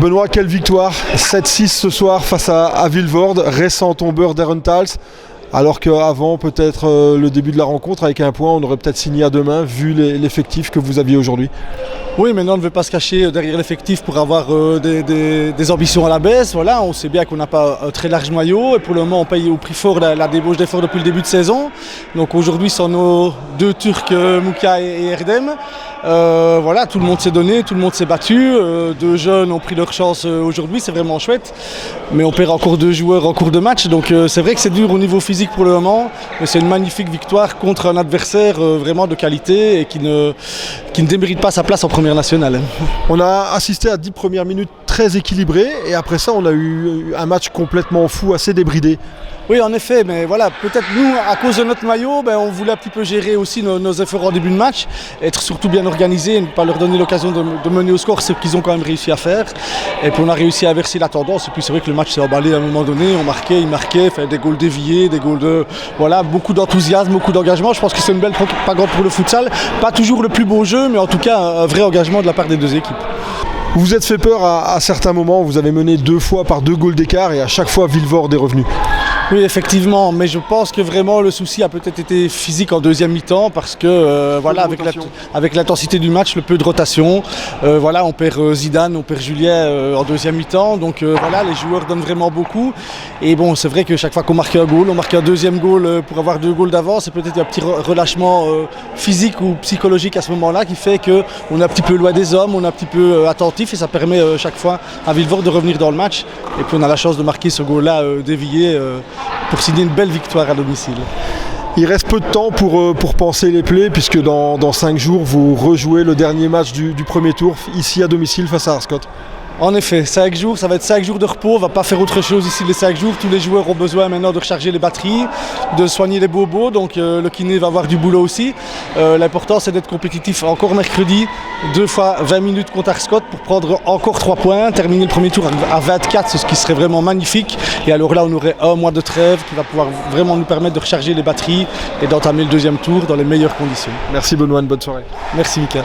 Benoît, quelle victoire, 7-6 ce soir face à Vilvoorde, récent tombeur d'Herentals. Alors qu'avant peut-être le début de la rencontre avec un point, on aurait peut-être signé à demain vu l'effectif que vous aviez aujourd'hui. Oui, maintenant on ne veut pas se cacher derrière l'effectif pour avoir des ambitions à la baisse. Voilà, on sait bien qu'on n'a pas un très large noyau et pour le moment on paye au prix fort la débauche d'efforts depuis le début de saison. Donc aujourd'hui ce sont nos deux Turcs, Mouka et Erdem. Voilà, tout le monde s'est donné, tout le monde s'est battu. Deux jeunes ont pris leur chance aujourd'hui, c'est vraiment chouette. Mais on perd encore deux joueurs en cours de match, donc c'est vrai que c'est dur au niveau physique pour le moment. Mais c'est une magnifique victoire contre un adversaire vraiment de qualité et qui ne démérite pas sa place en première nationale. On a assisté à 10 premières minutes très équilibrées et après ça on a eu un match complètement fou, assez débridé. Oui, en effet, mais voilà, peut-être nous, à cause de notre maillot, on voulait un petit peu gérer aussi nos efforts en début de match, être surtout bien organisés et ne pas leur donner l'occasion de mener au score, ce qu'ils ont quand même réussi à faire. Et puis on a réussi à inverser la tendance, et puis c'est vrai que le match s'est emballé à un moment donné, on marquait, ils marquaient, des goals déviés, des goals de... Voilà, beaucoup d'enthousiasme, beaucoup d'engagement. Je pense que c'est une belle propagande pour le futsal. Pas toujours le plus beau jeu, mais en tout cas un vrai engagement de la part des deux équipes. Vous vous êtes fait peur à certains moments, vous avez mené 2 fois par 2 goals d'écart et à chaque fois Vilvoorde est revenu. Oui, effectivement, mais je pense que vraiment le souci a peut-être été physique en deuxième mi-temps parce que voilà, avec l'intensité du match, le peu de rotation, voilà, on perd Zidane, on perd Julien en deuxième mi-temps, donc voilà, les joueurs donnent vraiment beaucoup. Et bon, c'est vrai que chaque fois qu'on marque un goal, on marque un deuxième goal pour avoir 2 goals d'avance, c'est peut-être un petit relâchement physique ou psychologique à ce moment-là qui fait qu'on est un petit peu loin des hommes, on est un petit peu attentif et ça permet chaque fois à Vilvoorde de revenir dans le match. Et puis on a la chance de marquer ce goal-là dévié pour signer une belle victoire à domicile. Il reste peu de temps pour penser les plaies puisque dans 5 jours vous rejouez le dernier match du premier tour ici à domicile face à Arscott. En effet, 5 jours, ça va être 5 jours de repos, on ne va pas faire autre chose ici les 5 jours. Tous les joueurs ont besoin maintenant de recharger les batteries, de soigner les bobos, donc le kiné va avoir du boulot aussi. L'important c'est d'être compétitif encore mercredi, 2 fois 20 minutes contre Arscott pour prendre encore 3 points, terminer le premier tour à 24, ce qui serait vraiment magnifique. Et alors là on aurait un mois de trêve qui va pouvoir vraiment nous permettre de recharger les batteries et d'entamer le deuxième tour dans les meilleures conditions. Merci Benoît, bonne soirée. Merci Mika.